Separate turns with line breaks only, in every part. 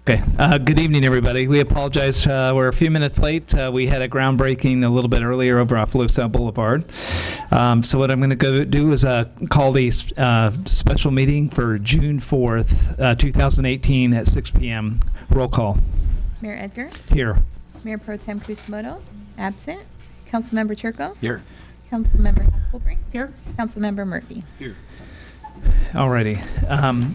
Okay. Good evening, everybody. We apologize. We're a few minutes late. We had a groundbreaking a little bit earlier over off Lucille Boulevard. So what I'm going to go do is call the special meeting for June 4th, 2018 at 6 p.m. Roll call.
Mayor Edgar?
Here.
Mayor Pro Tem Kusamoto? Absent. Councilmember Turco?
Here.
Councilmember Hasselbrink?
Here.
Councilmember Murphy?
Here.
Alrighty.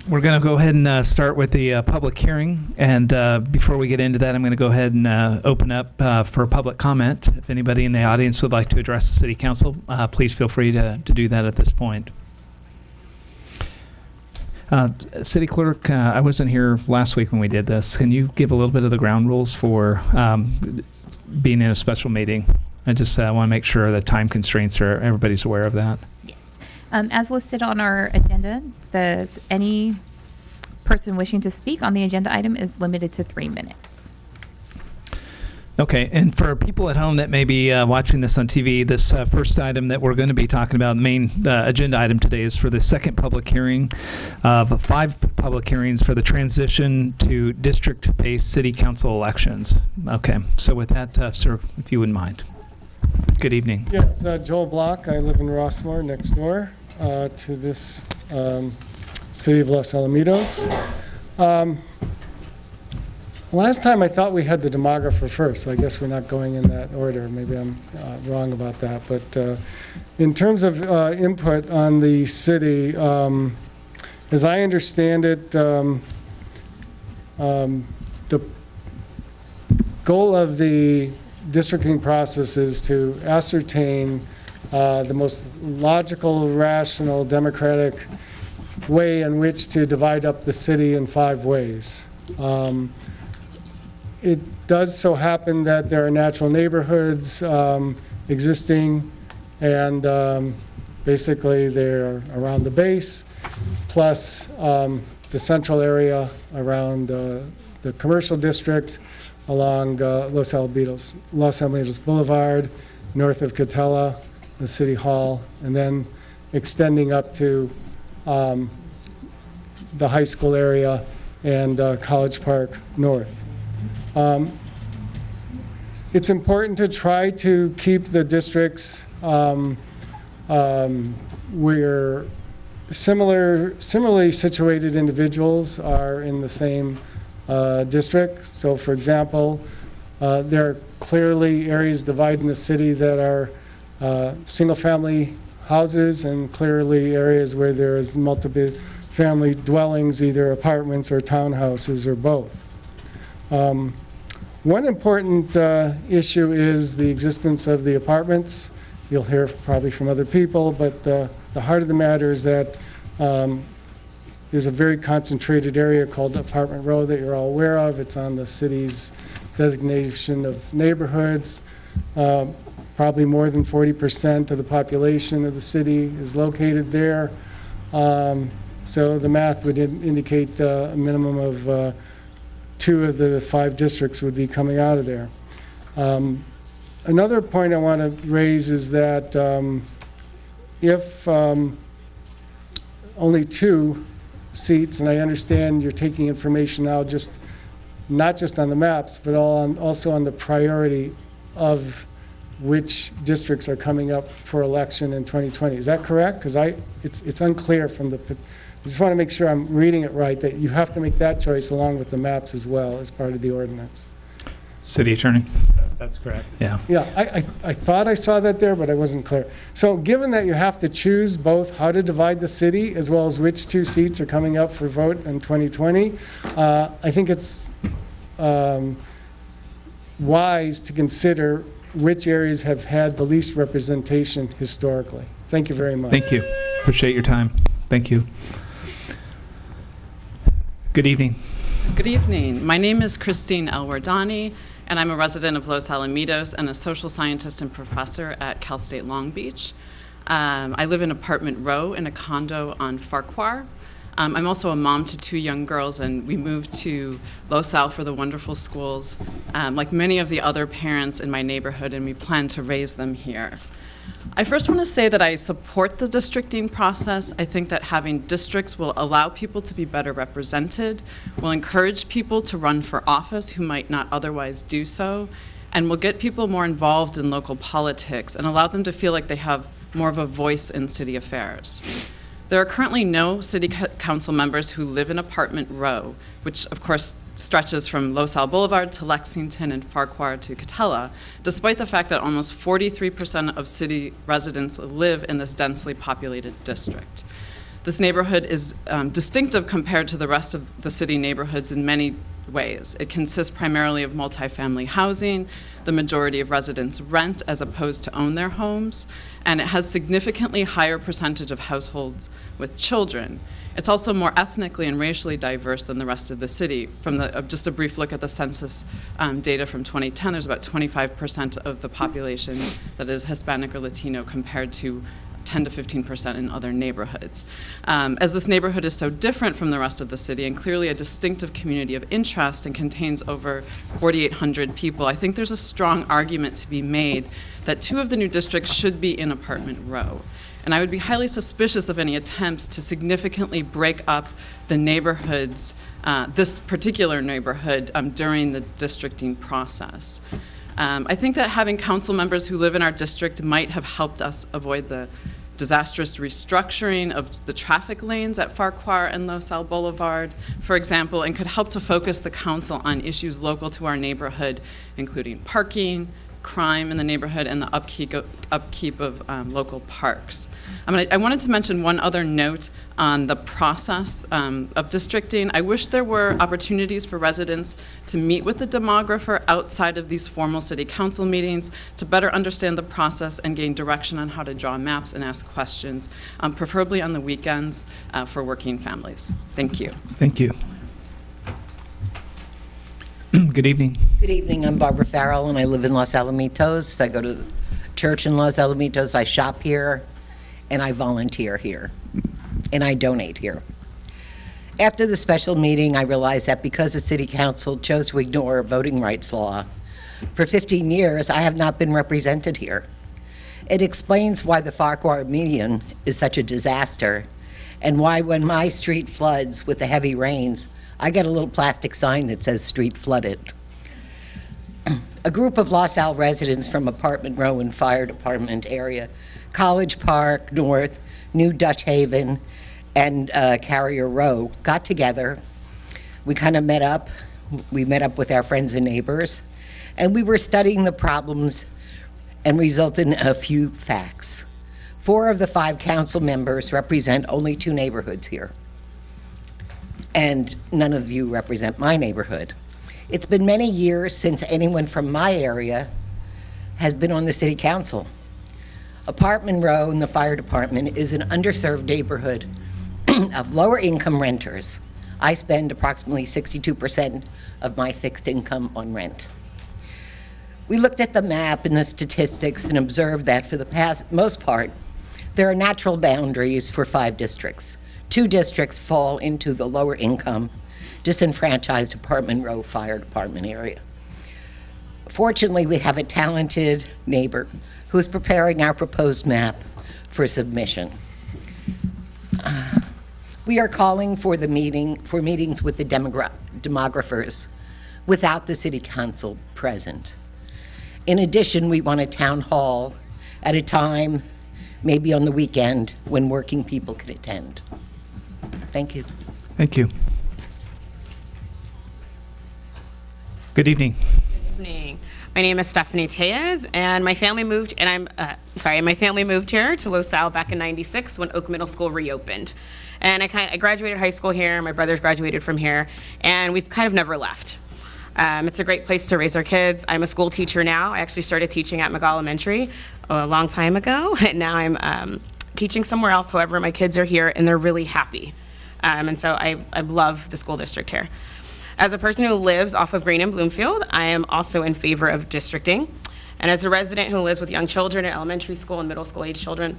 We're going to go ahead and start with the public hearing. And before we get into that, I'm going to go ahead and open up for public comment. If anybody in the audience would like to address the City Council, please feel free to do that at this point. City Clerk, I wasn't here last week when we did this. Can you give a little bit of the ground rules for being in a special meeting? I just want to make sure the time constraints are, everybody's aware of that.
As listed on our agenda, any person wishing to speak on the agenda item is limited to 3 minutes.
Okay, and for people at home that may be watching this on TV, this first item that we're going to be talking about, the main agenda item today, is for the second public hearing of 5 public hearings for the transition to district-based city council elections. Okay, so with that, sir, if you wouldn't mind. Good evening.
Yes, Joel Block. I live in Rossmore, next door to this city of Los Alamitos. Last time I thought we had the demographer first, so I guess we're not going in that order. Maybe I'm wrong about that. But in terms of input on the city, as I understand it, the goal of the districting process is to ascertain the most logical, rational, democratic way in which to divide up the city in 5 ways. It does so happen that there are natural neighborhoods existing, and basically they're around the base, plus the central area around the commercial district, along Los Alamitos Boulevard, north of Catella, the City Hall, and then extending up to the high school area and College Park North. It's important to try to keep the districts where similarly situated individuals are in the same district. So for example, there are clearly areas divided in the city that are single-family houses, and clearly areas where there is multiple family dwellings, either apartments or townhouses or both. One important issue is the existence of the apartments. You'll hear probably from other people, but the heart of the matter is that there's a very concentrated area called Apartment Row that you're all aware of. It's on the city's designation of neighborhoods. Probably more than 40% of the population of the city is located there. So the math would indicate a minimum of 2 of the 5 districts would be coming out of there. Another point I want to raise is that if only 2 seats, and I understand you're taking information now not just on the maps, but also on the priority of which districts are coming up for election in 2020. Is that correct? Because it's unclear from the, I just want to make sure I'm reading it right, that you have to make that choice along with the maps as well as part of the ordinance.
City Attorney.
That's correct.
Yeah.
Yeah, I thought I saw that there, but I wasn't clear. So given that you have to choose both how to divide the city as well as which 2 seats are coming up for vote in 2020, I think it's wise to consider which areas have had the least representation historically. Thank you very much.
Thank you. Appreciate your time. Thank you. Good evening.
Good evening. My name is Christine Elwardani, and I'm a resident of Los Alamitos and a social scientist and professor at Cal State Long Beach. I live in Apartment Row in a condo on Farquhar. I'm also a mom to 2 young girls, and we moved to Los Al for the wonderful schools, like many of the other parents in my neighborhood, and we plan to raise them here. I first want to say that I support the districting process. I think that having districts will allow people to be better represented, will encourage people to run for office who might not otherwise do so, and will get people more involved in local politics and allow them to feel like they have more of a voice in city affairs. There are currently no city council members who live in Apartment Row, which of course stretches from Los Al Boulevard to Lexington and Farquhar to Catella, despite the fact that almost 43% of city residents live in this densely populated district. This neighborhood is distinctive compared to the rest of the city neighborhoods in many ways. It consists primarily of multifamily housing. The majority of residents rent as opposed to own their homes, and it has significantly higher percentage of households with children. It's also more ethnically and racially diverse than the rest of the city. From just a brief look at the census data from 2010, there's about 25% of the population that is Hispanic or Latino compared to 10 to 15% in other neighborhoods. As this neighborhood is so different from the rest of the city and clearly a distinctive community of interest and contains over 4,800 people, I think there's a strong argument to be made that 2 of the new districts should be in Apartment Row. And I would be highly suspicious of any attempts to significantly break up the neighborhoods, this particular neighborhood, during the districting process. I think that having council members who live in our district might have helped us avoid the disastrous restructuring of the traffic lanes at Farquhar and Los Al Boulevard, for example, and could help to focus the council on issues local to our neighborhood, including parking, crime in the neighborhood, and the upkeep of local parks. I wanted to mention one other note on the process of districting. I wish there were opportunities for residents to meet with the demographer outside of these formal city council meetings to better understand the process and gain direction on how to draw maps and ask questions, preferably on the weekends for working families. Thank you.
Thank you. Good evening.
Good evening. I'm Barbara Farrell, and I live in Los Alamitos. I go to church in Los Alamitos. I shop here, and I volunteer here, and I donate here. After the special meeting, I realized that because the City Council chose to ignore voting rights law, for 15 years, I have not been represented here. It explains why the Farquhar median is such a disaster, and why when my street floods with the heavy rains, I get a little plastic sign that says street flooded. A group of Los Al residents from Apartment Row and Fire Department area, College Park, North, New Dutch Haven, and Carrier Row got together. We kind of met up. We met up with our friends and neighbors, and we were studying the problems and resulted in a few facts. 4 of the 5 council members represent only 2 neighborhoods here, and none of you represent my neighborhood. It's been many years since anyone from my area has been on the city council. Apartment Row and the fire department is an underserved neighborhood of lower income renters. I spend approximately 62% of my fixed income on rent. We looked at the map and the statistics and observed that for the most part, there are natural boundaries for 5 districts. 2 districts fall into the lower income, disenfranchised Apartment Row Fire Department area. Fortunately, we have a talented neighbor who is preparing our proposed map for submission. We are calling for meetings with the demographers without the city council present. In addition, we want a town hall at a time, maybe on the weekend, when working people can attend. Thank you.
Thank you. Good evening.
Good evening. My name is Stephanie Tellez, and my family moved, my family moved here to Los Al back in '96 when Oak Middle School reopened. And I graduated high school here. My brothers graduated from here, and we've kind of never left. It's a great place to raise our kids. I'm a school teacher now. I actually started teaching at McGaw Elementary a long time ago, and now I'm teaching somewhere else. However, my kids are here, and they're really happy. And so I love the school district here. As a person who lives off of Green and Bloomfield, I am also in favor of districting. And as a resident who lives with young children in elementary school and middle school age children,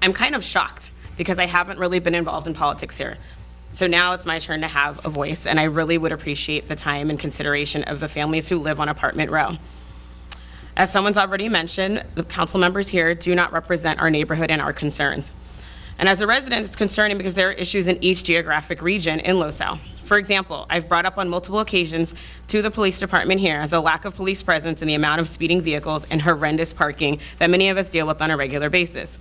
I'm kind of shocked because I haven't really been involved in politics here. So now it's my turn to have a voice, and I really would appreciate the time and consideration of the families who live on Apartment Row. As someone's already mentioned, the council members here do not represent our neighborhood and our concerns. And as a resident, it's concerning because there are issues in each geographic region in LoSal. For example, I've brought up on multiple occasions to the police department here the lack of police presence and the amount of speeding vehicles and horrendous parking that many of us deal with on a regular basis.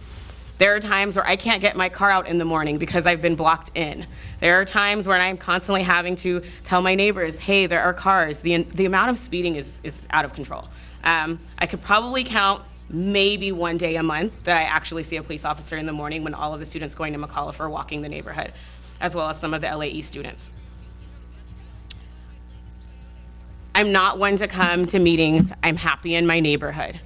There are times where I can't get my car out in the morning because I've been blocked in. There are times when I'm constantly having to tell my neighbors, hey, there are cars. The amount of speeding is out of control. I could probably count maybe one day a month that I actually see a police officer in the morning when all of the students going to McAuliffe are walking the neighborhood, as well as some of the LAE students. I'm not one to come to meetings. I'm happy in my neighborhood,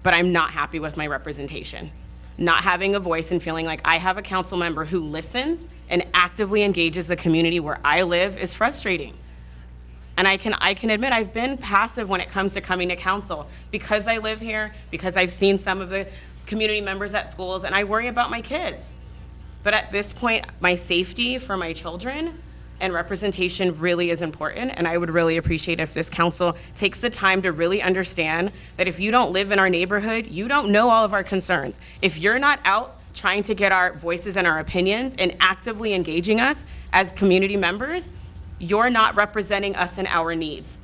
but I'm not happy with my representation. Not having a voice and feeling like I have a council member who listens and actively engages the community where I live is frustrating. And I can admit I've been passive when it comes to coming to council because I live here, because I've seen some of the community members at schools, and I worry about my kids. But at this point, my safety for my children and representation really is important, and I would really appreciate if this council takes the time to really understand that if you don't live in our neighborhood, you don't know all of our concerns. If you're not out trying to get our voices and our opinions and actively engaging us as community members, you're not representing us and our needs.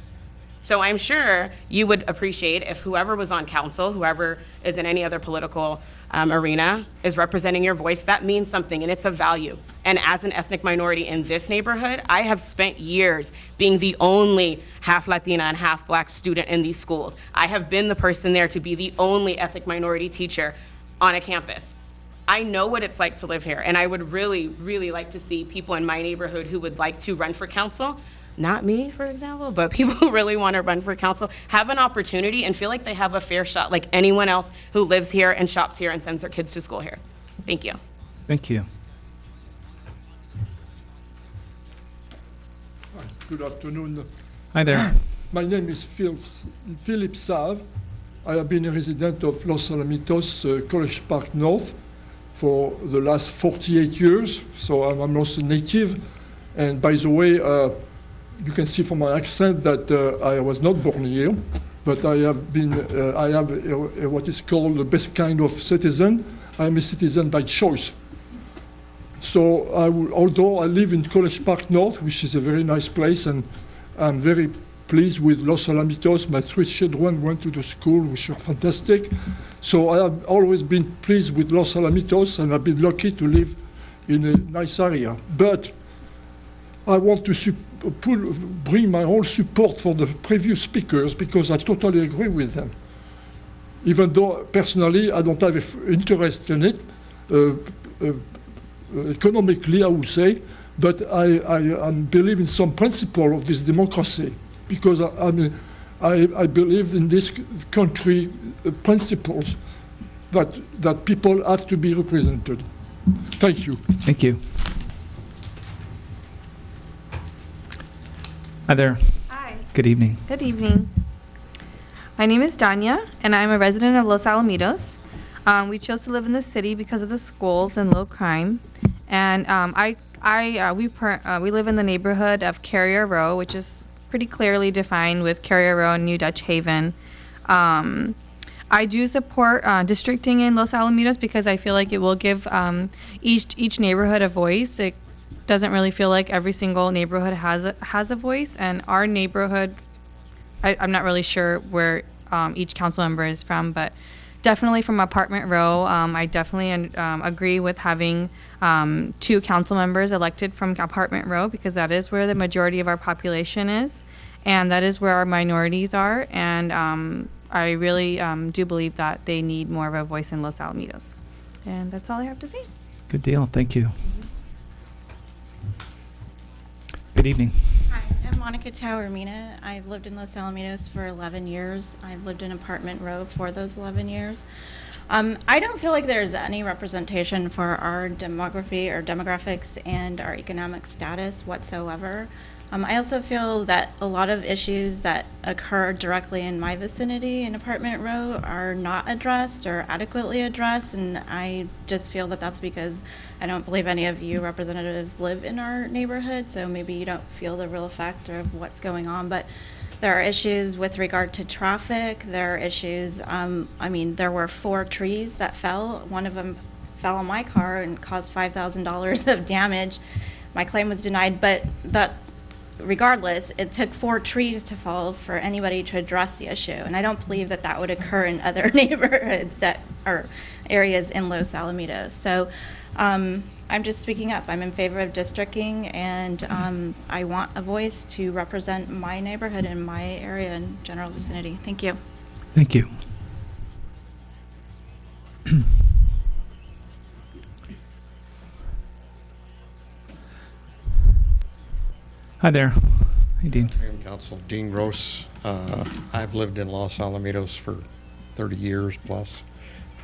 So I'm sure you would appreciate if whoever was on council, whoever is in any other political arena, is representing your voice. That means something, and it's of value. And as an ethnic minority in this neighborhood, I have spent years being the only half Latina and half Black student in these schools. I have been the person there to be the only ethnic minority teacher on a campus. I know what it's like to live here, and I would really, really like to see people in my neighborhood who would like to run for council, not me, for example, but people who really want to run for council, have an opportunity and feel like they have a fair shot like anyone else who lives here and shops here and sends their kids to school here. Thank you.
Thank you.
Good afternoon.
Hi there.
My name is Philip Save. I have been a resident of Los Alamitos, College Park North, for the last 48 years, so I'm also native. And by the way, you can see from my accent that I was not born here, but I have been, I have what is called the best kind of citizen. I'm a citizen by choice. So although I live in College Park North, which is a very nice place, and I'm very pleased with Los Alamitos. My 3 children went to the school, which are fantastic. So I have always been pleased with Los Alamitos, and I've been lucky to live in a nice area. But I want to bring my whole support for the previous speakers because I totally agree with them. Even though personally I don't have interest in it, economically I would say, but I believe in some principle of this democracy because I believe in this country principles that people have to be represented. Thank you.
Thank you. Hi there.
Hi.
Good evening.
Good evening. My name is Danya, and I'm a resident of Los Alamitos. We chose to live in the city because of the schools and low crime. And we live in the neighborhood of Carrier Row, which is pretty clearly defined with Carrier Row and New Dutch Haven. I do support districting in Los Alamitos because I feel like it will give each neighborhood a voice. It doesn't really feel like every single neighborhood has a voice, and our neighborhood, I'm not really sure where each council member is from, but definitely from Apartment Row, I definitely agree with having 2 council members elected from Apartment Row because that is where the majority of our population is, and that is where our minorities are, and I really do believe that they need more of a voice in Los Alamitos. And that's all I have to say.
Good deal. Thank you. Good evening.
Hi, I'm Monica Taormina. I've lived in Los Alamitos for 11 years. I've lived in Apartment Row for those 11 years. I don't feel like there's any representation for our demography or demographics and our economic status whatsoever. I also feel that a lot of issues that occur directly in my vicinity in Apartment Row are not addressed or adequately addressed, and I just feel that that's because I don't believe any of you representatives live in our neighborhood, so maybe you don't feel the real effect of what's going on. But There are issues with regard to traffic. There are issues, there were 4 trees that fell. One of them fell on my car and caused $5,000 of damage. My claim was denied, but regardless, it took 4 trees to fall for anybody to address the issue. And I don't believe that that would occur in other neighborhoods that are areas in Los Alamitos. So I'm just speaking up. I'm in favor of districting, and I want a voice to represent my neighborhood and my area and general vicinity. Thank you.
Thank you. Hi there. Hey, Dean.
Mayor and Council, Dean Gross. I've lived in Los Alamitos for 30 years plus.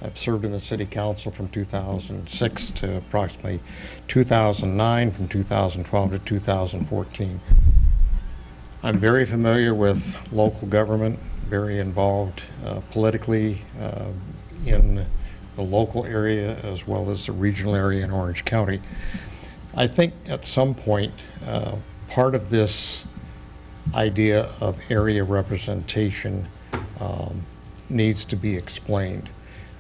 I've served in the city council from 2006 to approximately 2009, from 2012 to 2014. I'm very familiar with local government, very involved politically in the local area as well as the regional area in Orange County. I think at some point, part of this idea of area representation needs to be explained,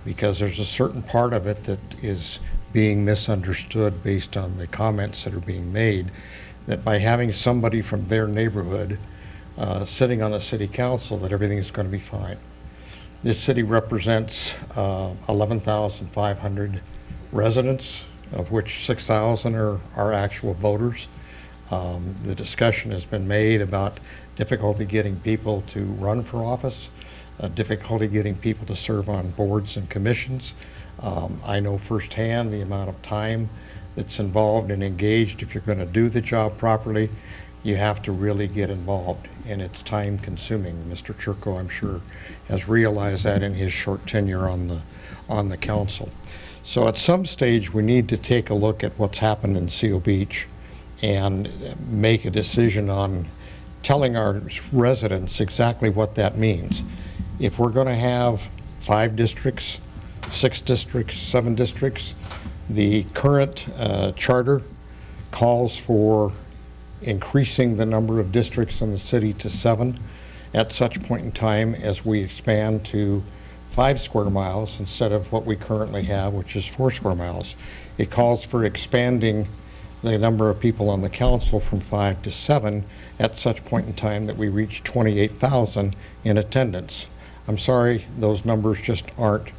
because there's a certain part of it that is being misunderstood based on the comments that are being made, that by having somebody from their neighborhood sitting on the city council, that everything is going to be fine. This city represents 11,500 residents, of which 6,000 are actual voters. The discussion has been made about difficulty getting people to run for office, difficulty getting people to serve on boards and commissions. I know firsthand the amount of time that's involved and engaged. If you're going to do the job properly, you have to really get involved, and it's time consuming. Mr. Churko, I'm sure, has realized that in his short tenure on the council. So at some stage we need to take a look at what's happened in Seal Beach and make a decision on telling our residents exactly what that means. If we're going to have 5 districts, 6 districts, 7 districts, the current charter calls for increasing the number of districts in the city to 7 at such point in time as we expand to 5 square miles instead of what we currently have, which is 4 square miles. It calls for expanding the number of people on the council from 5 to 7 at such point in time that we reach 28,000 in attendance. I'm sorry, those numbers just aren't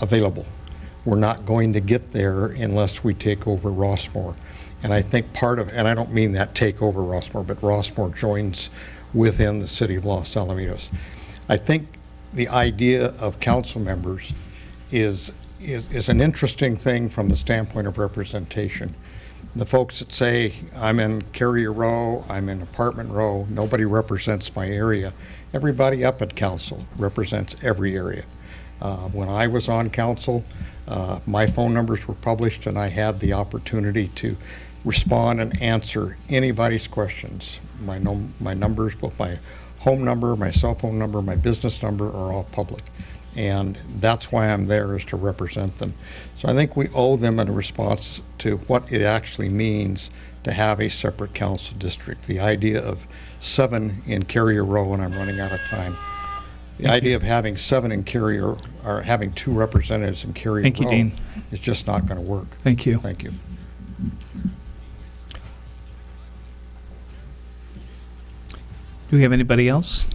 available. We're not going to get there unless we take over Rossmore. And I think part of, and I don't mean that take over Rossmore, but Rossmore joins within the city of Los Alamitos. I think the idea of council members is an interesting thing from the standpoint of representation. The folks that say, I'm in Carrier Row, I'm in Apartment Row, nobody represents my area. Everybody up at council represents every area. When I was on council, my phone numbers were published, and I had the opportunity to respond and answer anybody's questions. My numbers, both my home number, my cell phone number, my business number, are all public. And that's why I'm there, is to represent them. So I think we owe them a response to what it actually means to have a separate council district. The idea of 7 in Carrier Row, and I'm running out of time. The idea of having 7 in Carrier, or having 2 representatives in Carrier
Thank you,
Row,
Dean.
is just not going to work.
Thank you.
Thank you.
Do we have anybody else?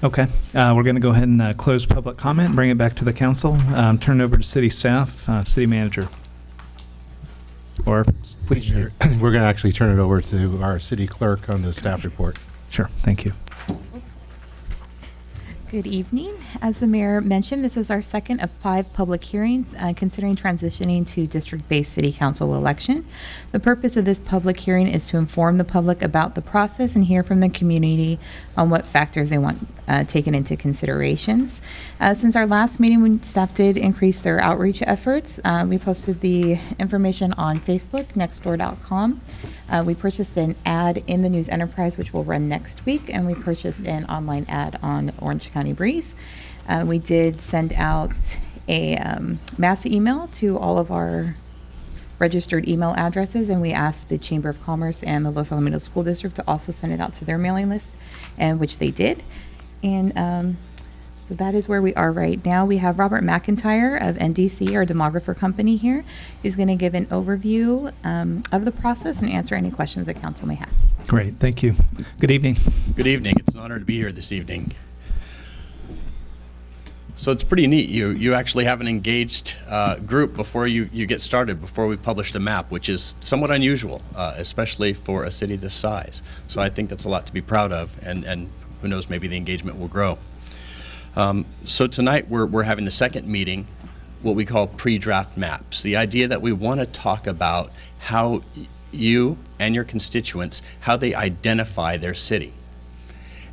Okay, we're going to go ahead and close public comment and bring it back to the council. Turn it over to city staff, city manager. Or please.
We're going to actually turn it over to our city clerk on the staff report.
Sure, thank you.
Good evening. As the mayor mentioned, this is our second of 5 public hearings considering transitioning to district-based city council election. The purpose of this public hearing is to inform the public about the process and hear from the community on what factors they want taken into considerations. Since our last meeting, staff did increase their outreach efforts. We posted the information on Facebook, nextdoor.com. We purchased an ad in the News Enterprise, which will run next week, and we purchased an online ad on Orange County Breeze. We did send out a mass email to all of our registered email addresses, and we asked the Chamber of Commerce and the Los Alamitos School District to also send it out to their mailing list, and which they did. And so that is where we are right now. We have Robert McIntyre of NDC, our demographer company here. He's going to give an overview of the process and answer any questions that council may have.
Great, thank you. Good evening.
Good evening. It's an honor to be here this evening. So it's pretty neat. You actually have an engaged group before you get started, before we published a map, which is somewhat unusual, especially for a city this size. So I think that's a lot to be proud of, and who knows, maybe the engagement will grow. So tonight we're having the second meeting, what we call pre-draft maps. The idea that we want to talk about how you and your constituents, how they identify their city.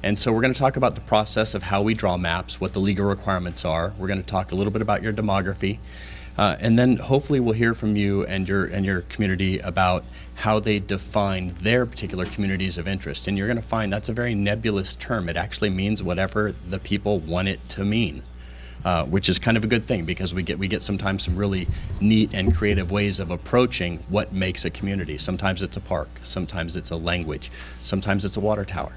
And so we're going to talk about the process of how we draw maps, what the legal requirements are. We're going to talk a little bit about your demography. And then hopefully we'll hear from you and your community about how they define their particular communities of interest. And you're going to find that's a very nebulous term. It actually means whatever the people want it to mean, which is kind of a good thing, because we get sometimes some really neat and creative ways of approaching what makes a community. Sometimes it's a park, sometimes it's a language, sometimes it's a water tower.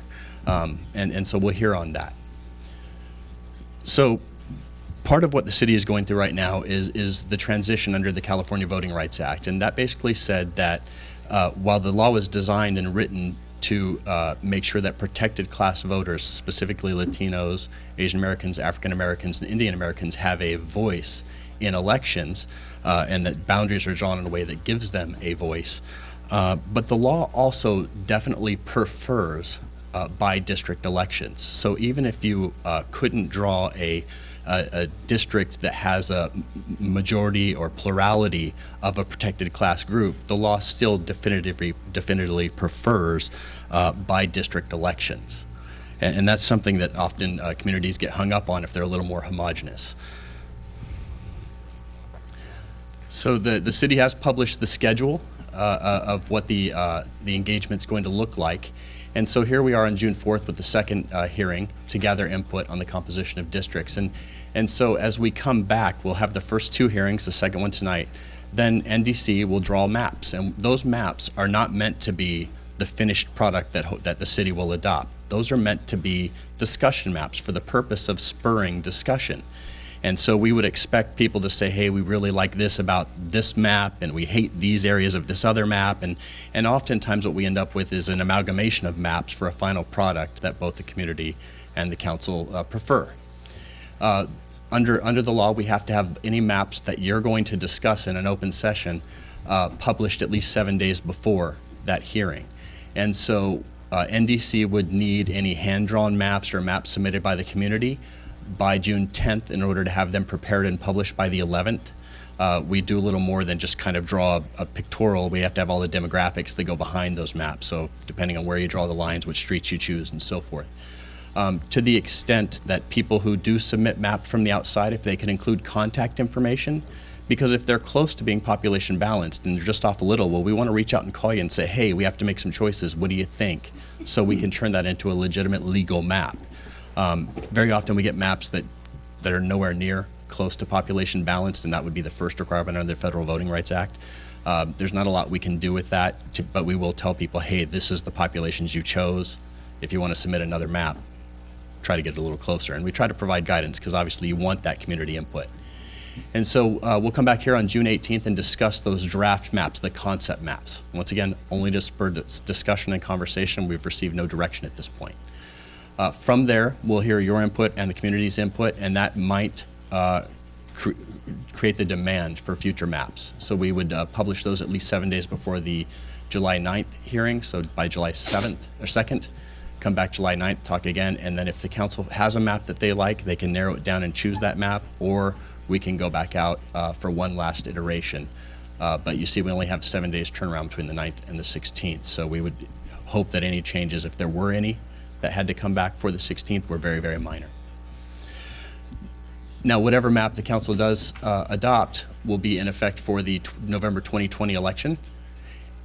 And so we'll hear on that. So part of what the city is going through right now is the transition under the California Voting Rights Act. And that basically said that while the law was designed and written to make sure that protected class voters, specifically Latinos, Asian Americans, African Americans, and Indian Americans, have a voice in elections, and that boundaries are drawn in a way that gives them a voice. But the law also definitely prefers by district elections. So even if you couldn't draw a district that has a majority or plurality of a protected class group, the law still definitively prefers by district elections. And that's something that often communities get hung up on if they're a little more homogeneous. So the city has published the schedule of what the engagement's going to look like. And so here we are on June 4th with the second hearing to gather input on the composition of districts. And so as we come back, we'll have the first two hearings, the second one tonight. Then NDC will draw maps. And those maps are not meant to be the finished product that the city will adopt. Those are meant to be discussion maps for the purpose of spurring discussion. And so we would expect people to say, hey, we really like this about this map, and we hate these areas of this other map. And oftentimes what we end up with is an amalgamation of maps for a final product that both the community and the council prefer. Under the law, we have to have any maps that you're going to discuss in an open session published at least 7 days before that hearing. And so NDC would need any hand-drawn maps or maps submitted by the community by June 10th in order to have them prepared and published by the 11th. We do a little more than just kind of draw a pictorial. We have to have all the demographics that go behind those maps. So depending on where you draw the lines, which streets you choose, and so forth. To the extent that people who do submit maps from the outside, if they can include contact information, because if they're close to being population balanced and they're just off a little, well, we want to reach out and call you and say, hey, we have to make some choices. What do you think? So we can turn that into a legitimate legal map. Very often we get maps that are nowhere near close to population balanced, and that would be the first requirement under the Federal Voting Rights Act. There's not a lot we can do with that, but we will tell people, hey, this is the populations you chose. If you want to submit another map, try to get a little closer. And we try to provide guidance because obviously you want that community input. And so we'll come back here on June 18th and discuss those draft maps, the concept maps. Once again, only to spur discussion and conversation. We've received no direction at this point. From there, we'll hear your input and the community's input, and that might create the demand for future maps. So we would publish those at least 7 days before the July 9th hearing, so by July 7th or 2nd, come back July 9th, talk again, and then if the council has a map that they like, they can narrow it down and choose that map, or we can go back out for one last iteration. But you see, we only have 7 days turnaround between the 9th and the 16th, so we would hope that any changes, if there were any, that had to come back for the 16th were very, very minor. Now, whatever map the council does adopt will be in effect for the November 2020 election.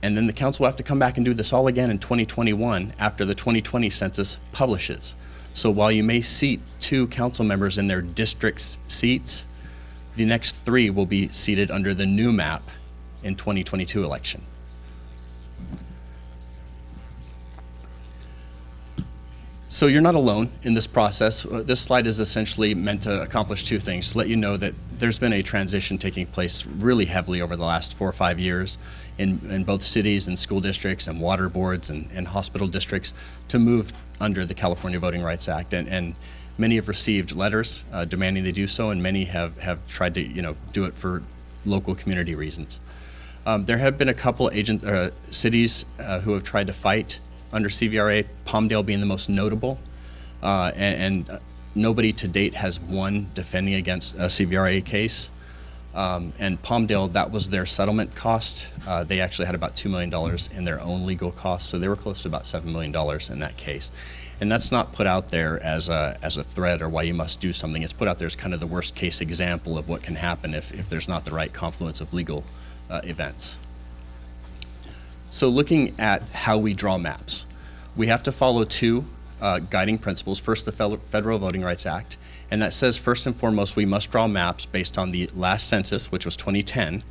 And then the council will have to come back and do this all again in 2021 after the 2020 census publishes. So while you may seat 2 council members in their district seats, the next 3 will be seated under the new map in 2022 election. So you're not alone in this process. This slide is essentially meant to accomplish two things: to let you know that there's been a transition taking place really heavily over the last 4 or 5 years in both cities and school districts and water boards and hospital districts to move under the California Voting Rights Act. And many have received letters demanding they do so, and many have tried to do it for local community reasons. There have been a couple cities who have tried to fight under CVRA, Palmdale being the most notable, and nobody to date has won defending against a CVRA case. And Palmdale, that was their settlement cost. They actually had about $2 million in their own legal costs, so they were close to about $7 million in that case. And that's not put out there as a threat or why you must do something. It's put out there as kind of the worst case example of what can happen if there's not the right confluence of legal events. So looking at how we draw maps, we have to follow two guiding principles. First, the Federal Voting Rights Act, and that says first and foremost we must draw maps based on the last census, which was 2010.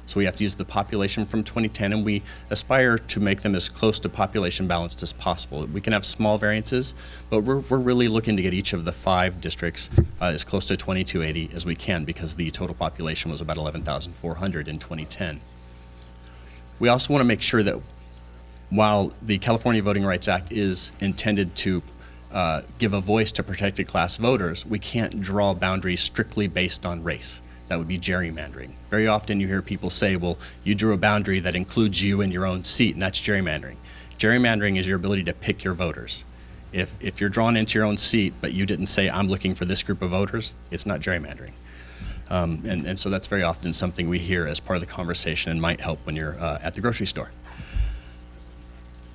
So we have to use the population from 2010, and we aspire to make them as close to population balanced as possible. We can have small variances, but we're really looking to get each of the 5 districts as close to 2280 as we can, because the total population was about 11,400 in 2010. We also want to make sure that while the California Voting Rights Act is intended to give a voice to protected class voters, we can't draw boundaries strictly based on race. That would be gerrymandering. Very often you hear people say, well, you drew a boundary that includes you in your own seat, and that's gerrymandering. Gerrymandering is your ability to pick your voters. If you're drawn into your own seat, but you didn't say, I'm looking for this group of voters, it's not gerrymandering. And so that's very often something we hear as part of the conversation and might help when you're at the grocery store.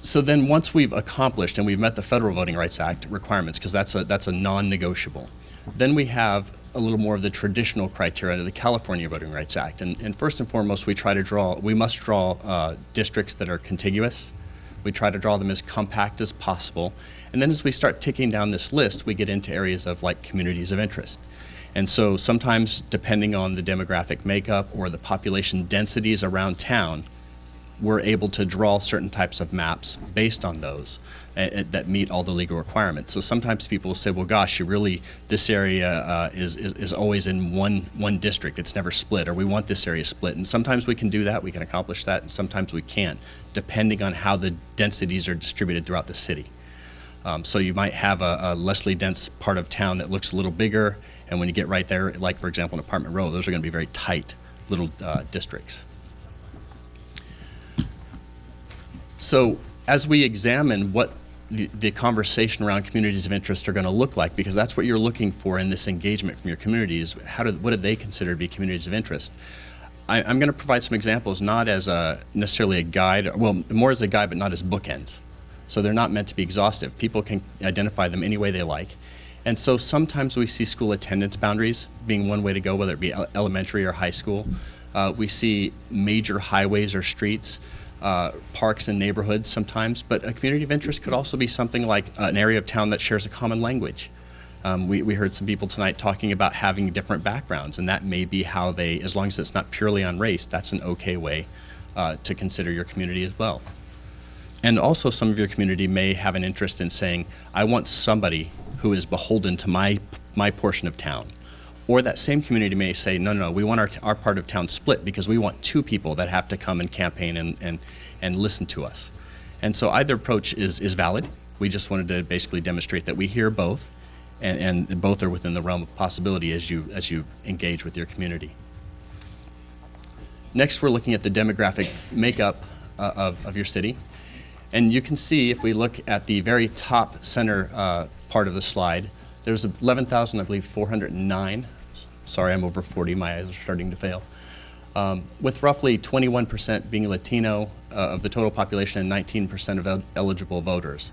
So then once we've accomplished and we've met the Federal Voting Rights Act requirements, because that's a non-negotiable, then we have a little more of the traditional criteria under the California Voting Rights Act. And first and foremost, we must draw districts that are contiguous. We try to draw them as compact as possible. And then as we start ticking down this list, we get into areas of like communities of interest. And so sometimes, depending on the demographic makeup or the population densities around town, we're able to draw certain types of maps based on those that meet all the legal requirements. So sometimes people will say, well, gosh, this area is always in one district. It's never split, or we want this area split. And sometimes we can do that, we can accomplish that, and sometimes we can't, depending on how the densities are distributed throughout the city. So you might have a lessly dense part of town that looks a little bigger, and when you get right there, like for example in Apartment Row, those are going to be very tight little districts. So as we examine what the conversation around communities of interest are going to look like, because that's what you're looking for in this engagement from your communities, what do they consider to be communities of interest? I'm going to provide some examples, not as necessarily a guide, well, more as a guide, but not as bookends. So they're not meant to be exhaustive. People can identify them any way they like. And so sometimes we see school attendance boundaries being one way to go, whether it be elementary or high school. We see major highways or streets, parks and neighborhoods sometimes, but a community of interest could also be something like an area of town that shares a common language. We heard some people tonight talking about having different backgrounds, and that may be how they, as long as it's not purely on race, that's an okay way to consider your community as well. And also some of your community may have an interest in saying, I want somebody who is beholden to my portion of town. Or that same community may say, no, we want our part of town split because we want 2 people that have to come and campaign and listen to us. And so either approach is valid. We just wanted to basically demonstrate that we hear both, and both are within the realm of possibility as you engage with your community. Next, we're looking at the demographic makeup of your city. And you can see, if we look at the very top center part of the slide, there's 11,409. Sorry, I'm over 40. My eyes are starting to fail. With roughly 21% being Latino of the total population and 19% of eligible voters.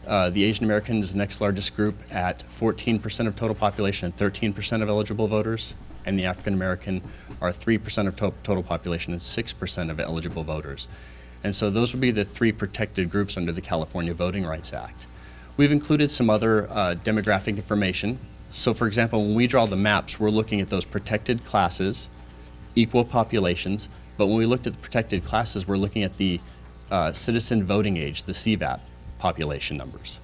The Asian American is the next largest group at 14% of total population and 13% of eligible voters. And the African American are 3% of total population and 6% of eligible voters. And so those would be the 3 protected groups under the California Voting Rights Act. We've included some other demographic information. So for example, when we draw the maps, we're looking at those protected classes, equal populations, But when we looked at the protected classes, we're looking at the citizen voting age, the CVAP population numbers.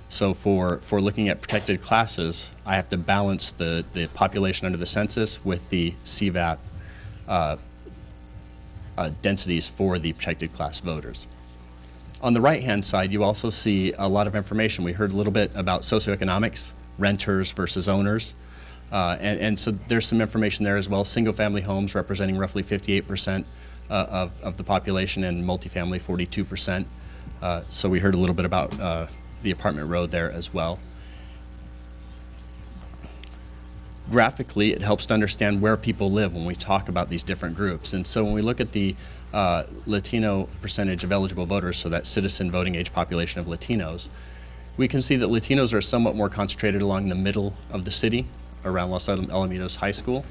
So for looking at protected classes, I have to balance the population under the census with the CVAP densities for the protected class voters. On the right-hand side, you also see a lot of information. We heard a little bit about socioeconomics, renters versus owners. And so there's some information there as well. Single-family homes representing roughly 58% of the population, and multifamily 42%. So we heard a little bit about the apartment row there as well. Graphically, it helps to understand where people live when we talk about these different groups. And so when we look at the Latino percentage of eligible voters, so that citizen voting age population of Latinos, we can see that Latinos are somewhat more concentrated along the middle of the city, around Los Alamitos High School.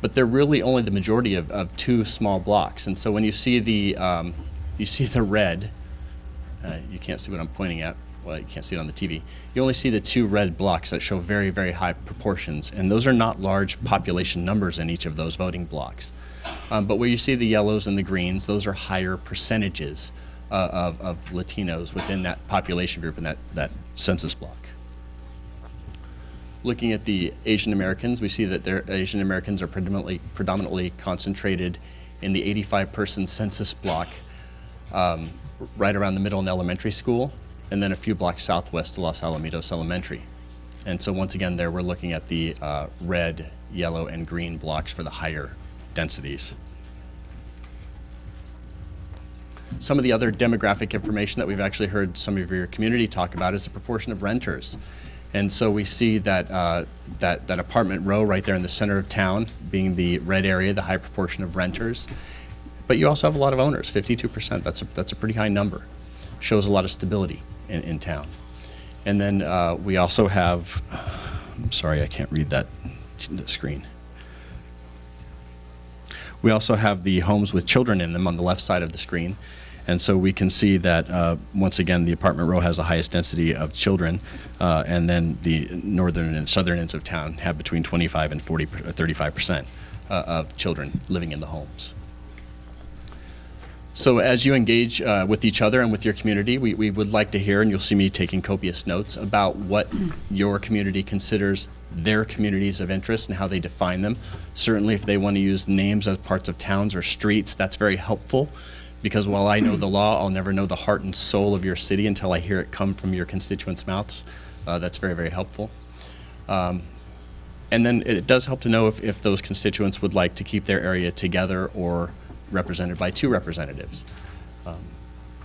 But they're really only the majority of two small blocks. And so when you see the red, you can't see what I'm pointing at. Well, you can't see it on the TV. You only see the two red blocks that show very, very high proportions. And those are not large population numbers in each of those voting blocks. But where you see the yellows and the greens, those are higher percentages of Latinos within that population group in that census block. Looking at the Asian Americans, we see that Asian Americans are predominantly concentrated in the 85-person census block right around the middle and elementary school, and then a few blocks southwest to Los Alamitos Elementary. And so once again there we're looking at the red, yellow, and green blocks for the higher densities. Some of the other demographic information that we've actually heard some of your community talk about is the proportion of renters. And so we see that that apartment row right there in the center of town being the red area, the high proportion of renters. But you also have a lot of owners, 52%. That's a pretty high number. Shows a lot of stability in town. And then we also have, I'm sorry, I can't read the screen. We also have the homes with children in them on the left side of the screen. And so we can see that, once again, the apartment row has the highest density of children, and then the northern and southern ends of town have between 25 and 35% of children living in the homes. So as you engage with each other and with your community, we would like to hear, and you'll see me taking copious notes, about what your community considers their communities of interest and how they define them. Certainly if they want to use names as parts of towns or streets, that's very helpful. Because while I know the law, I'll never know the heart and soul of your city until I hear it come from your constituents' mouths. That's very, very helpful. And then it does help to know if those constituents would like to keep their area together or represented by two representatives.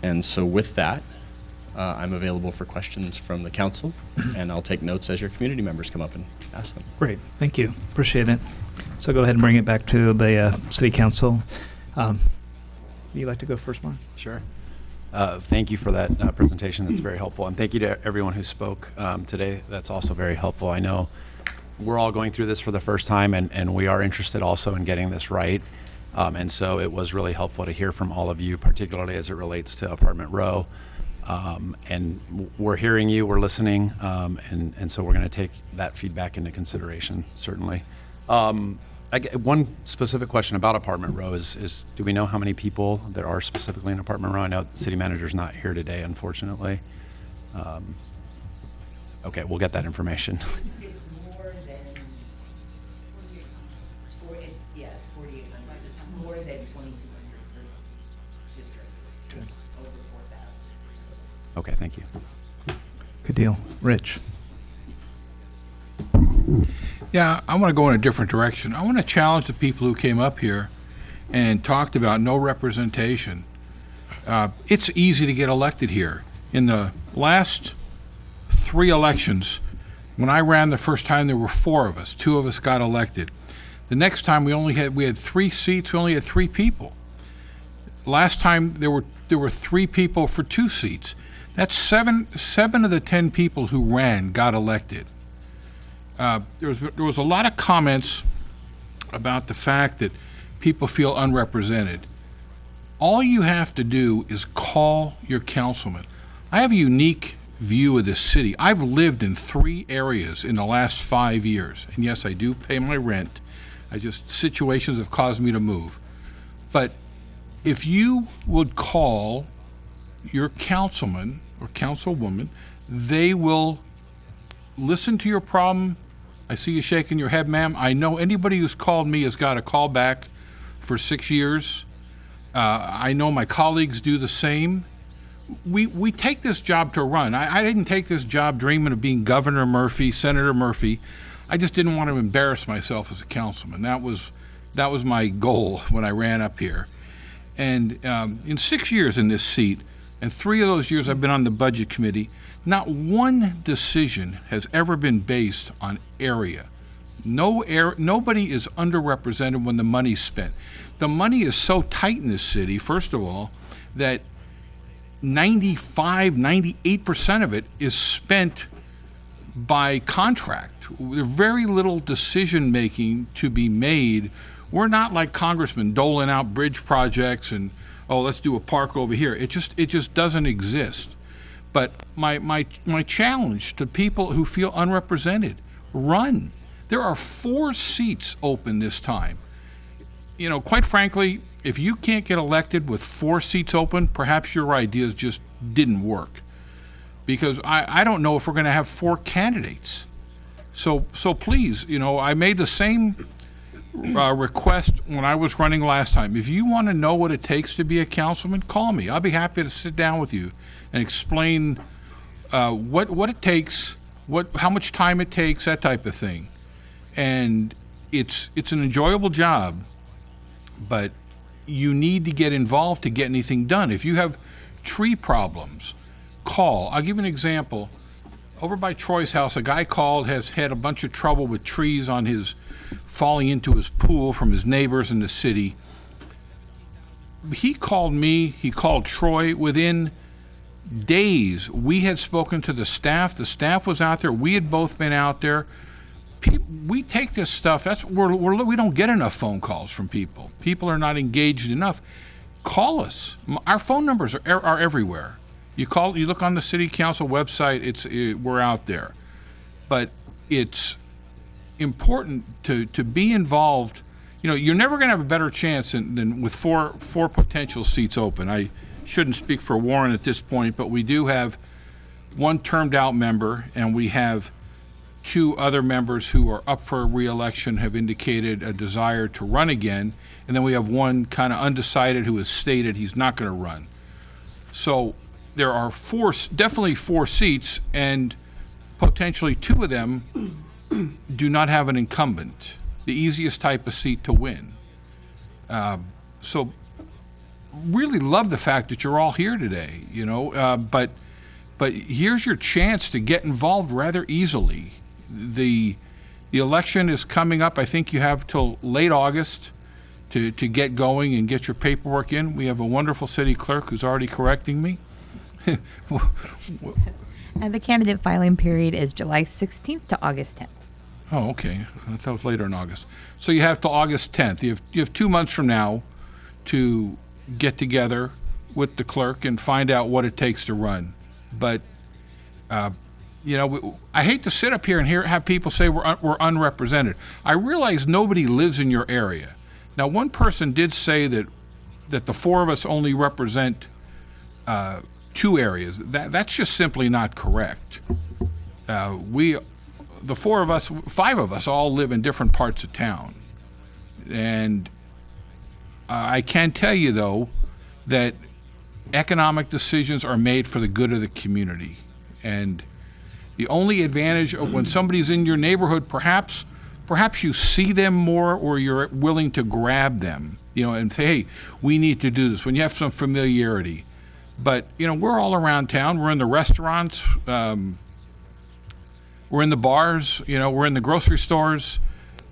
And so with that, I'm available for questions from the council, and I'll take notes as your community members come up and ask them.
Great, thank you, appreciate it. So go ahead and bring it back to the city council. Would you like to go first, Mark?
Sure. Thank you for that presentation. That's very helpful. And thank you to everyone who spoke today. That's also very helpful. I know we're all going through this for the first time, and we are interested also in getting this right. And so it was really helpful to hear from all of you, particularly as it relates to apartment row. And we're hearing you, we're listening, and so we're going to take that feedback into consideration, certainly. One specific question about apartment row is do we know how many people there are specifically in apartment row? I know the city manager's not here today, unfortunately. Okay, we'll get that information.
It's more than, it's 4,800. It's more than 2,200 for district.
Good.
Over 4,000.
Okay, thank you.
Good deal. Rich.
Yeah, I want to go in a different direction. I want to challenge the people who came up here and talked about no representation. It's easy to get elected here. In the last 3 elections, when I ran the first time, there were 4 of us. 2 of us got elected. The next time we had 3 seats. We only had 3 people. Last time there were 3 people for 2 seats. That's 7 of the 10 people who ran got elected. There was a lot of comments about the fact that people feel unrepresented. All you have to do is call your councilman. I have a unique view of this city. I've lived in 3 areas in the last 5 years, and yes, I do pay my rent. Situations have caused me to move. But if you would call your councilman or councilwoman, they will listen to your problem. I see you shaking your head, ma'am. I know anybody who's called me has got a call back for 6 years. I know my colleagues do the same. We take this job to run. I didn't take this job dreaming of being Governor Murphy, Senator Murphy. I just didn't want to embarrass myself as a councilman. That was my goal when I ran up here. And in 6 years in this seat, and 3 of those years I've been on the Budget Committee, not one decision has ever been based on area. Nobody is underrepresented when the money's spent. The money is so tight in this city, first of all, that 98% of it is spent by contract. There's very little decision making to be made. We're not like congressmen doling out bridge projects and, oh, let's do a park over here. It just doesn't exist. But my challenge to people who feel unrepresented, run. There are 4 seats open this time. You know, quite frankly, if you can't get elected with 4 seats open, perhaps your ideas just didn't work. Because I don't know if we're going to have 4 candidates. So please, you know, I made the same request when I was running last time. If you want to know what it takes to be a councilman, call me. I'll be happy to sit down with you and explain what it takes, how much time it takes, that type of thing. And it's an enjoyable job, but you need to get involved to get anything done. If you have tree problems, call. I'll give you an example. Over by Troy's house, a guy called, has had a bunch of trouble with trees on his, falling into his pool from his neighbors in the city. He called me, he called Troy. Within days, we had spoken to the staff was out there, we had both been out there. We take this stuff, we don't get enough phone calls from people. People are not engaged enough. Call us. Our phone numbers are everywhere. You look on the city council website, we're out there. But it's important to be involved. You know, you're never going to have a better chance than with four potential seats open. I shouldn't speak for Warren at this point, but we do have 1 termed out member, and we have 2 other members who are up for re-election have indicated a desire to run again, and then we have 1 kind of undecided who has stated he's not going to run. So there are definitely 4 seats, and potentially 2 of them do not have an incumbent, the easiest type of seat to win. So really love the fact that you're all here today, you know, but here's your chance to get involved rather easily. The election is coming up. I think you have till late August to get going and get your paperwork in. We have a wonderful city clerk who's already correcting me.
And the candidate filing period is July 16th to August 10th.
Oh, okay. I thought it was later in August. So you have till August 10th. You have 2 months from now to get together with the clerk and find out what it takes to run. But you know, I hate to sit up here and have people say we're unrepresented. I realize nobody lives in your area. Now, one person did say that the 4 of us only represent 2 areas. That's just simply not correct. The 5 of us all live in different parts of town. And I can tell you, though, that economic decisions are made for the good of the community. And the only advantage of when somebody's in your neighborhood, perhaps you see them more, or you're willing to grab them, you know, and say, hey, we need to do this, when you have some familiarity. But, you know, we're all around town. We're in the restaurants. We're in the bars. You know, we're in the grocery stores.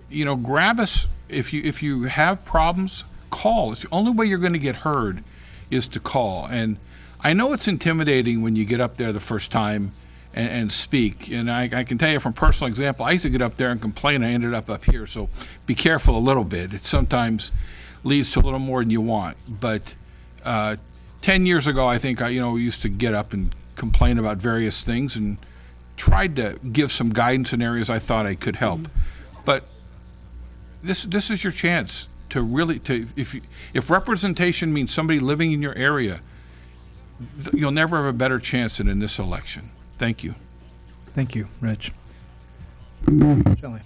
You know, grab us. If you have problems, call. It's the only way you're going to get heard is to call. And I know it's intimidating when you get up there the first time and speak. And I can tell you from personal example, I used to get up there and complain. I ended up here. So be careful a little bit. It sometimes leads to a little more than you want. But 10 years ago, I think, we used to get up and complain about various things and tried to give some guidance in areas I thought I could help. But this is your chance really, if representation means somebody living in your area, you'll never have a better chance than in this election. Thank you.
Thank you, Rich. Shelley.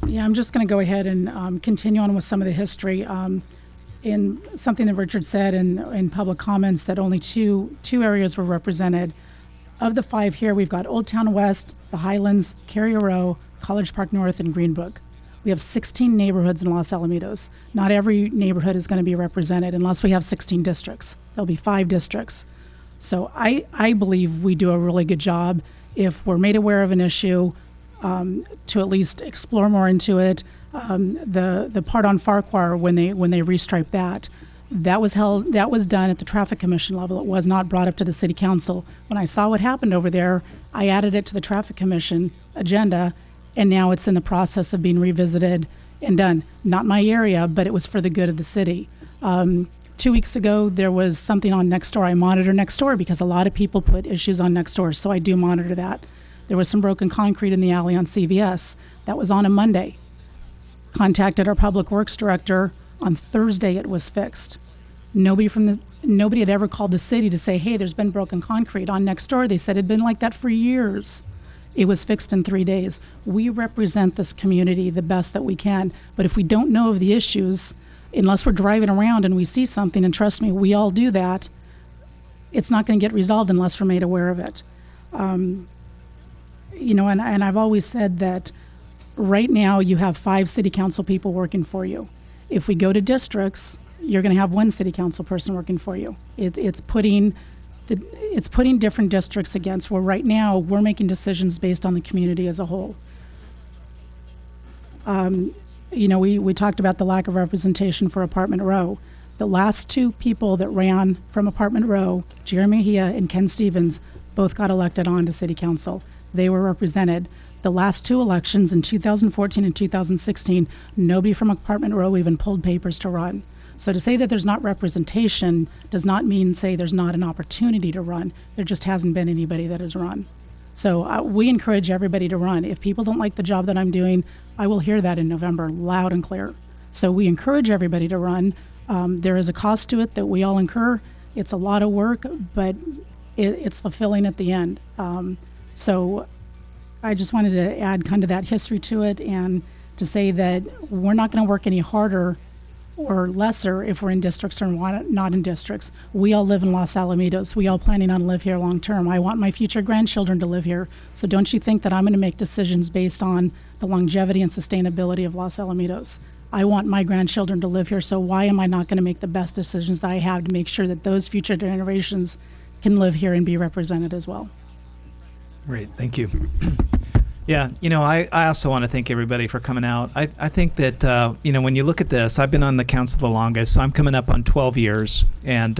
Yeah, I'm just going to go ahead and continue on with some of the history. In something that Richard said in public comments, that only two areas were represented. Of the 5 here, we've got Old Town West, the Highlands, Carrier Row, College Park North, and Greenbrook. We have 16 neighborhoods in Los Alamitos. Not every neighborhood is going to be represented unless we have 16 districts. There'll be 5 districts. So I believe we do a really good job if we're made aware of an issue, to at least explore more into it. The part on Farquhar, when they restriped that was done at the traffic commission level. It was not brought up to the city council. When I saw what happened over there, I added it to the traffic commission agenda, and now it's in the process of being revisited and done. Not my area, but it was for the good of the city. 2 weeks ago, there was something on Nextdoor. I monitor Nextdoor because a lot of people put issues on Nextdoor, so I do monitor that. There was some broken concrete in the alley on CVS. That was on a Monday. Contacted our public works director. On Thursday, it was fixed. Nobody had ever called the city to say, hey, there's been broken concrete. On Nextdoor, they said it had been like that for years. It was fixed in 3 days. We represent this community the best that we can, but if we don't know of the issues, unless we're driving around and we see something, and trust me, we all do that, it's not going to get resolved unless we're made aware of it. And I've always said that right now you have 5 city council people working for you. If we go to districts, you're going to have 1 city council person working for you. It's putting different districts against, where right now we're making decisions based on the community as a whole. We talked about the lack of representation for Apartment Row. The last 2 people that ran from Apartment Row, Jeremy Mejia and Ken Stevens, both got elected on to city council. They were represented. The last 2 elections in 2014 and 2016, nobody from Apartment Row even pulled papers to run. So to say that there's not representation does not mean say there's not an opportunity to run. There just hasn't been anybody that has run. So we encourage everybody to run. If people don't like the job that I'm doing, I will hear that in November loud and clear. So we encourage everybody to run. There is a cost to it that we all incur. It's a lot of work, but it's fulfilling at the end. So I just wanted to add kind of that history to it, and to say that we're not going to work any harder or lesser if we're in districts or not in districts. We all live in Los Alamitos. We all planning on live here long term. I want my future grandchildren to live here. So don't you think that I'm going to make decisions based on the longevity and sustainability of Los Alamitos. I want my grandchildren to live here, so why am I not going to make the best decisions that I have to make sure that those future generations can live here and be represented as well?
Great, thank you. Yeah, I also want to thank everybody for coming out. I think that, when you look at this, I've been on the council the longest, so I'm coming up on 12 years. And,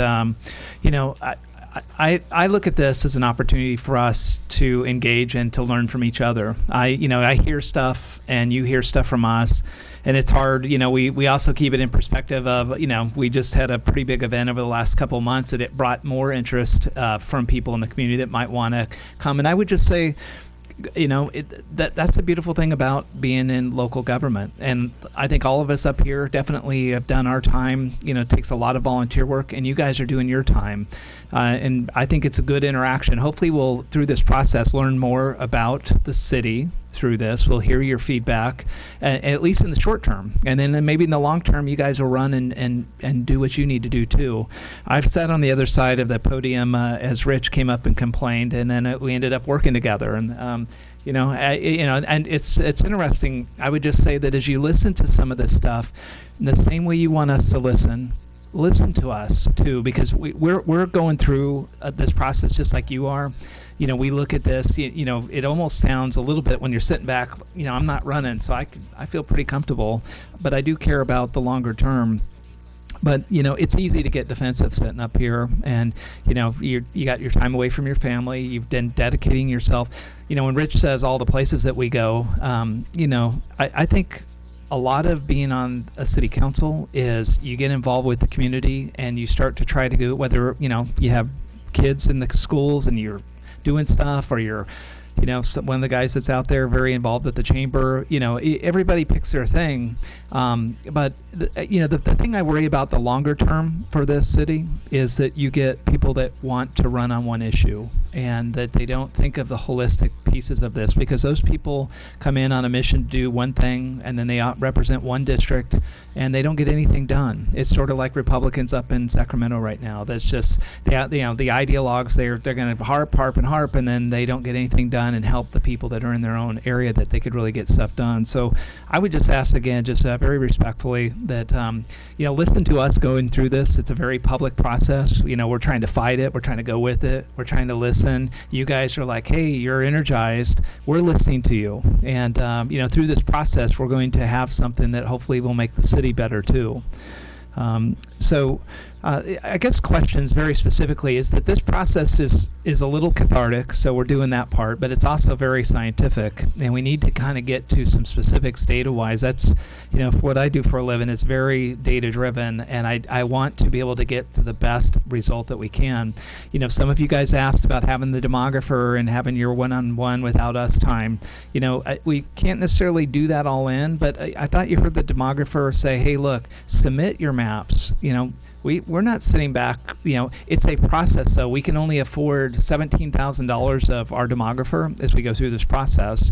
I look at this as an opportunity for us to engage and to learn from each other. I hear stuff and you hear stuff from us, and it's hard. We also keep it in perspective of, we just had a pretty big event over the last couple of months, and it brought more interest from people in the community that might want to come. And I would just say, that's a beautiful thing about being in local government. And I think all of us up here definitely have done our time. It takes a lot of volunteer work, and you guys are doing your time. And I think it's a good interaction. Hopefully we'll, through this process, learn more about the city through this. We'll hear your feedback, at least in the short term. And then maybe in the long term, you guys will run and do what you need to do too. I've sat on the other side of the podium as Rich came up and complained, and then we ended up working together. And and it's interesting. I would just say that as you listen to some of this stuff, in the same way you want us to listen to us too, because we're going through this process just like you are. We look at this, it almost sounds a little bit when you're sitting back, I'm not running, so I feel pretty comfortable, but I do care about the longer term. But, it's easy to get defensive sitting up here, and, you got your time away from your family. You've been dedicating yourself. When Rich says all the places that we go, I think a lot of being on a city council is you get involved with the community, and you start to try to go, whether, you have kids in the schools and you're doing stuff, or you're one of the guys that's out there very involved at the chamber. Everybody picks their thing, but the thing I worry about the longer term for this city is that you get people that want to run on one issue and that they don't think of the holistic pieces of this, because those people come in on a mission to do one thing and then they represent one district and they don't get anything done. It's sort of like Republicans up in Sacramento right now. That's just the ideologues. They're going to harp, and then they don't get anything done and help the people that are in their own area that they could really get stuff done. So I would just ask again, just very respectfully, that listen to us going through this. It's a very public process. We're trying to fight it. We're trying to go with it. We're trying to listen. You guys are like, hey, you're energized. We're listening to you, and through this process, we're going to have something that hopefully will make the city better too. I guess questions very specifically is that this process is a little cathartic, so we're doing that part, but it's also very scientific, and we need to kind of get to some specifics data-wise. That's, what I do for a living, it's very data-driven, and I want to be able to get to the best result that we can. Some of you guys asked about having the demographer and having your one-on-one without us time. We can't necessarily do that all in, but I thought you heard the demographer say, hey, look, submit your maps. We're not sitting back, it's a process, though. We can only afford $17,000 of our demographer as we go through this process.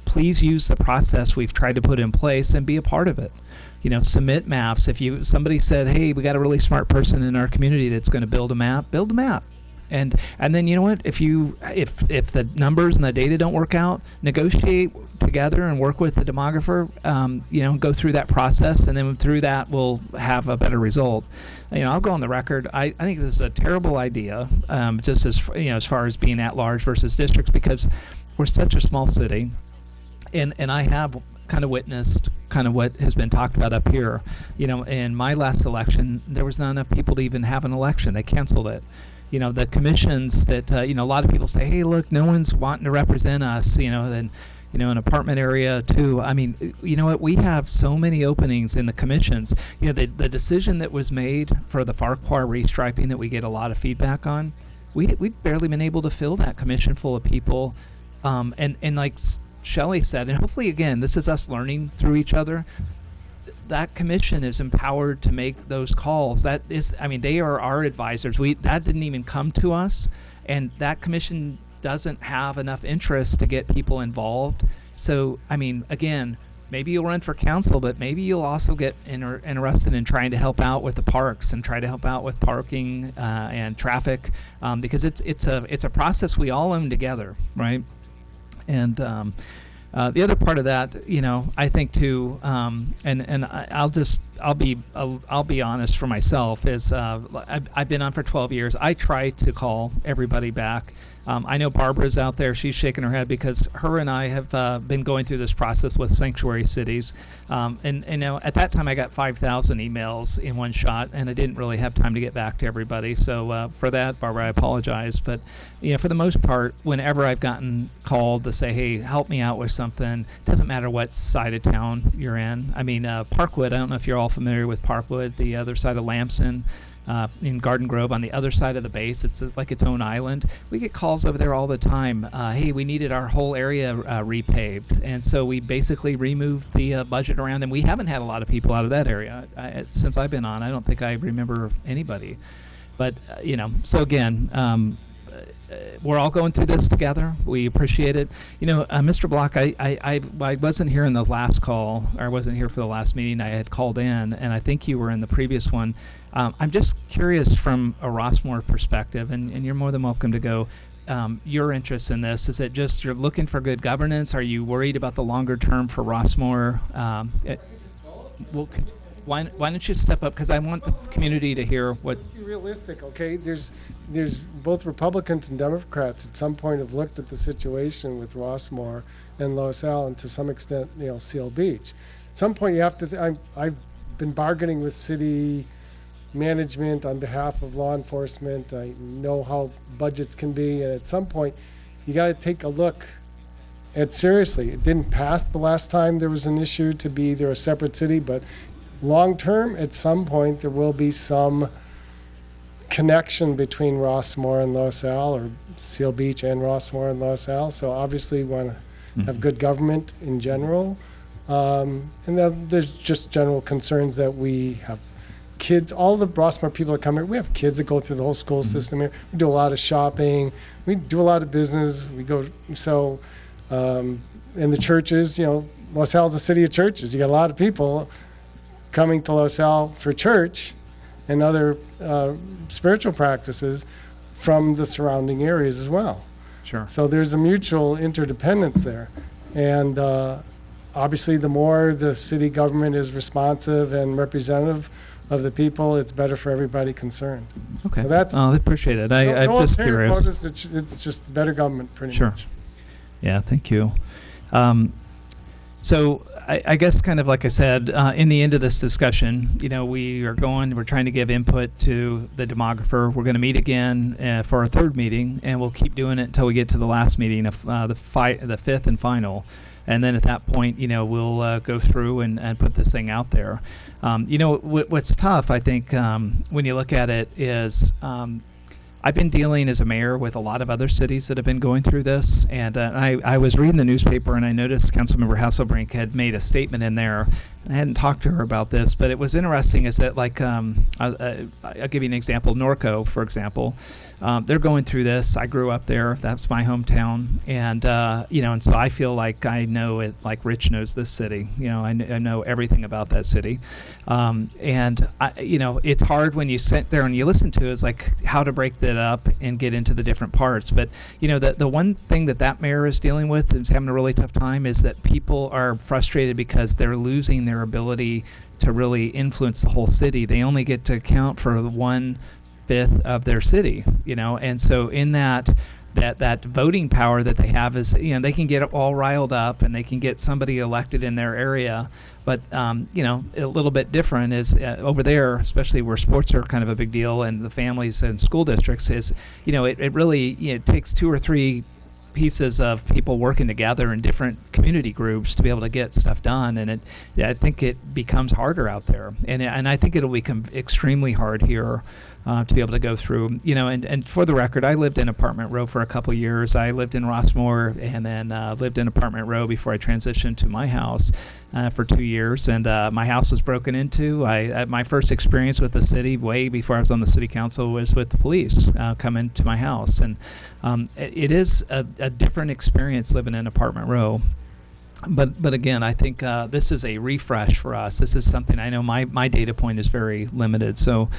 Please use the process we've tried to put in place and be a part of it. Submit maps. If somebody said, hey, we got a really smart person in our community that's going to build a map, build a map. And then you know what? If the numbers and the data don't work out, negotiate together and work with the demographer. Go through that process, and then through that we'll have a better result. I'll go on the record. I think this is a terrible idea, just as far as being at large versus districts, because we're such a small city, and I have kind of witnessed kind of what has been talked about up here. In my last election, there was not enough people to even have an election. They canceled it. The commissions that, a lot of people say, hey, look, no one's wanting to represent us, and, an apartment area too. I mean, you know what? We have so many openings in the commissions. The decision that was made for the Farquhar restriping that we get a lot of feedback on, we've barely been able to fill that commission full of people. And like Shelley said, and hopefully, again, this is us learning through each other, that commission is empowered to make those calls. That is, they are our advisors. That didn't even come to us, and that commission doesn't have enough interest to get people involved. So, again, maybe you'll run for council, but maybe you'll also get interested in trying to help out with the parks and try to help out with parking and traffic, because it's a process we all own together, right? And the other part of that, I think too, and I'll be honest for myself, is I've been on for 12 years. I try to call everybody back. I know Barbara's out there. She's shaking her head because her and I have been going through this process with sanctuary cities. And at that time I got 5,000 emails in one shot, and I didn't really have time to get back to everybody. So for that, Barbara, I apologize. But for the most part, whenever I've gotten called to say, hey, help me out with something, it doesn't matter what side of town you're in. Parkwood, I don't know if you're all familiar with Parkwood, the other side of Lamson. In Garden Grove on the other side of the base. It's like its own island. We get calls over there all the time. Hey, we needed our whole area repaved. And so we basically removed the budget around, and we haven't had a lot of people out of that area. Since I've been on, I don't think I remember anybody. But, so again, we're all going through this together. We appreciate it. Mr. Block, I wasn't here in the last call, or I wasn't here for the last meeting. I had called in, and I think you were in the previous one. I'm just curious from a Rossmore perspective, and you're more than welcome to go, your interest in this. Is it just you're looking for good governance? Are you worried about the longer term for Rossmore? Why don't you step up? Because I want the community to hear what...
Let's be realistic, okay? There's both Republicans and Democrats at some point have looked at the situation with Rossmore and Los Al, and to some extent, Seal Beach. At some point, you have to... I've been bargaining with city management on behalf of law enforcement. I know how budgets can be, and at some point, you got to take a look at seriously. It didn't pass the last time there was an issue to be either a separate city, but long term, at some point, there will be some connection between Rossmore and Los Al, or Seal Beach and Rossmore and Los Al. So obviously we want to have good government in general. And then there's just general concerns that we have kids, all the Rossmore people that come here, we have kids that go through the whole school system here. We do a lot of shopping. We do a lot of business. We go, so, in the churches, you know, Los Al's a city of churches. You got a lot of people coming to Los Al for church and other spiritual practices from the surrounding areas as well.
Sure.
So there's a mutual interdependence there. And obviously, the more the city government is responsive and representative of the people, it's better for everybody concerned.
Okay.
So that's,
I appreciate it. I'm
no
just
ulterior
curious.
motives, it's just better government, pretty
Sure.
much.
Yeah, thank you. So I guess kind of like I said, in the end of this discussion, you know, we're trying to give input to the demographer. We're going to meet again for our third meeting, and we'll keep doing it until we get to the last meeting, of the fifth and final. And then at that point, you know, we'll go through and put this thing out there. You know, what's tough, I think, when you look at it is I've been dealing as a mayor with a lot of other cities that have been going through this. And I was reading the newspaper, and I noticed Councilmember Hasselbrink had made a statement in there. I hadn't talked to her about this, but it was interesting is that, like, I'll give you an example. Norco, for example, they're going through this. I grew up there. That's my hometown. And, you know, and so I feel like I know it like Rich knows this city. You know, I know everything about that city. And, you know, it's hard when you sit there and you listen to it, is like how to break that up and get into the different parts. But, you know, the one thing that mayor is dealing with and is having a really tough time is that people are frustrated because they're losing their ability to really influence the whole city. They only get to account for 1/5 of their city, you know, and so in that voting power that they have is, you know, they can get all riled up and they can get somebody elected in their area. But, you know, a little bit different is over there, especially where sports are kind of a big deal and the families and school districts is, you know, it really, you know, it takes 2 or 3 pieces of people working together in different community groups to be able to get stuff done, and I think it becomes harder out there, and I think it'll become extremely hard here to be able to go through, you know. And for the record, I lived in Apartment Row for a couple years. I lived in Rossmore, and then lived in Apartment Row before I transitioned to my house for 2 years. And my house was broken into. My first experience with the city, way before I was on the city council, was with the police coming to my house, and it is a different experience living in Apartment Row. But again, I think this is a refresh for us. This is something I know my data point is very limited, so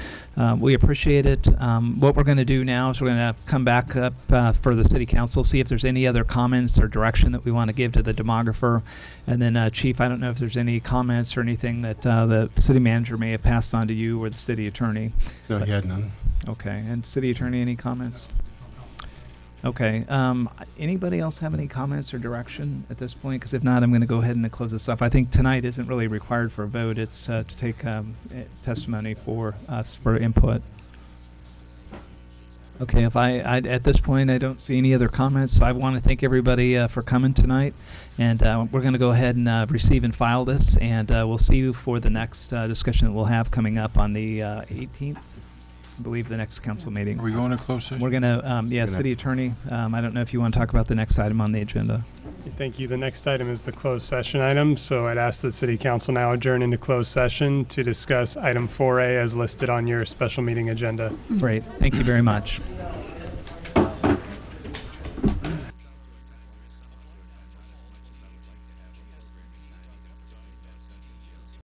we appreciate it. What we're going to do now is we're going to come back up for the city council, see if there's any other comments or direction that we want to give to the demographer. And then, Chief, I don't know if there's any comments or anything that the city manager may have passed on to you or the city attorney.
No, he had none.
Okay, and city attorney, any comments? Okay. Anybody else have any comments or direction at this point? Because if not, I'm going to go ahead and close this up. I think tonight isn't really required for a vote. It's to take testimony for us for input. Okay. If I at this point, I don't see any other comments. So I want to thank everybody for coming tonight. And we're going to go ahead and receive and file this. And we'll see you for the next discussion that we'll have coming up on the 18th. I believe the next council meeting.
Are we going to close session?
We're going to, city attorney, I don't know if you want to talk about the next item on the agenda.
Thank you. The next item is the closed session item. So I'd ask the city council now adjourn into closed session to discuss item 4A as listed on your special meeting agenda.
Great. Thank you very much.